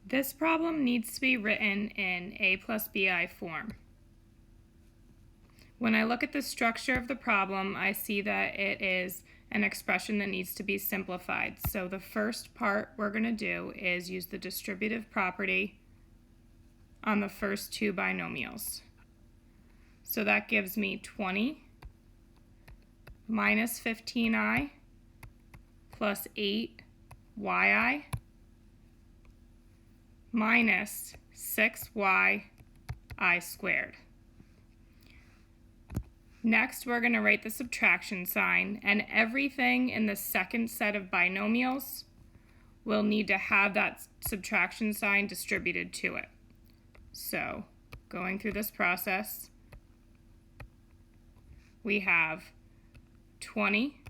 This problem needs to be written in a plus bi form. When I look at the structure of the problem, I see that it is an expression that needs to be simplified. So the first part we're going to do is use the distributive property on the first two binomials. So that gives me 20 minus 15i plus 8yi minus 6yi squared. Next, we're going to write the subtraction sign, and everything in the second set of binomials will need to have that subtraction sign distributed to it. So, going through this process, we have 20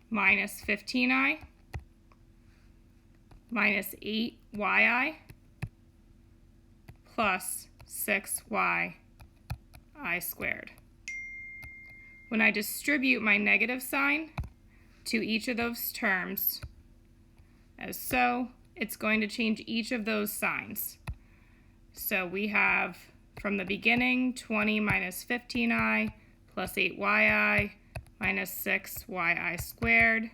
minus 15i minus 8yi plus 6yi squared. When I distribute my negative sign to each of those terms, as so, it's going to change each of those signs. So we have from the beginning 20 minus 15i plus 8yi minus 6yi squared,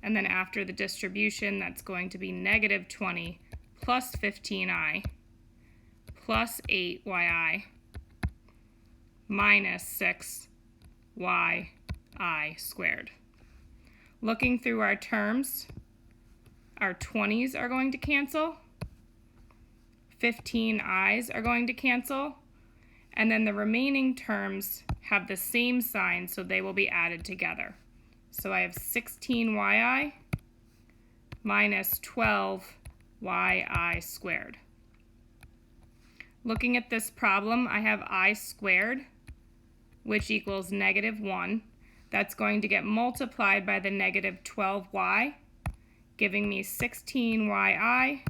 and then after the distribution that's going to be negative 20 plus 15i plus 8yi minus 6yi squared. Looking through our terms, our 20s are going to cancel, 15i's are going to cancel, and then the remaining terms have the same sign, so they will be added together. So I have 16yi minus 12yi squared. Looking at this problem, I have I squared, which equals negative 1. That's going to get multiplied by the negative 12y, giving me 16yi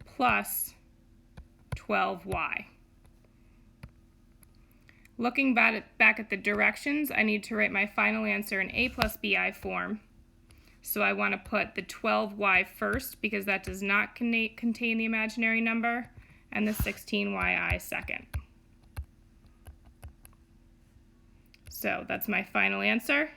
plus 12y. Looking back at the directions, I need to write my final answer in a plus bi form. So I want to put the 12y first because that does not contain the imaginary number, and the 16yi second. So that's my final answer.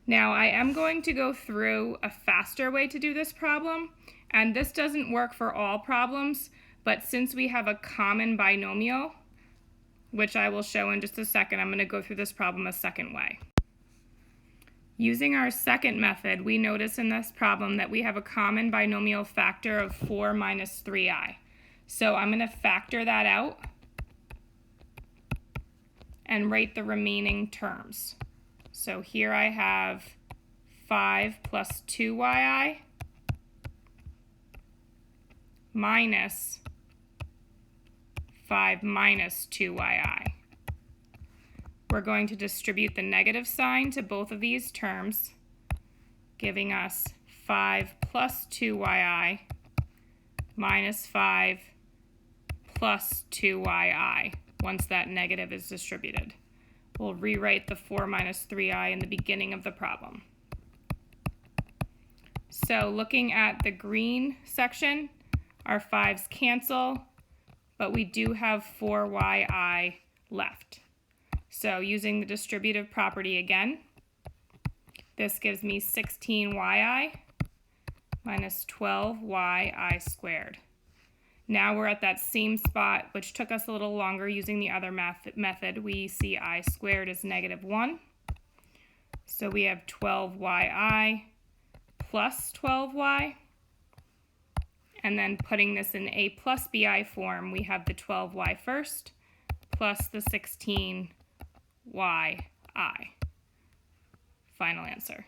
Now I am going to go through a faster way to do this problem, and this doesn't work for all problems, but since we have a common binomial, which I will show in just a second, I'm going to go through this problem a second way. Using our second method, we notice in this problem that we have a common binomial factor of 4 minus 3i. So I'm going to factor that out and write the remaining terms. So here I have 5 plus 2yi minus 5 minus 2yi. We're going to distribute the negative sign to both of these terms, giving us 5 plus 2yi minus 5 plus 2yi once that negative is distributed. We'll rewrite the 4 minus 3i in the beginning of the problem. So looking at the green section, our 5's cancel, but we do have 4yi left. So using the distributive property again, this gives me 16yi minus 12yi squared. Now we're at that same spot, which took us a little longer using the other method. We see I squared is negative 1. So we have 12yi plus 12y. And then putting this in a plus bi form, we have the 12y first plus the 16yi. Final answer.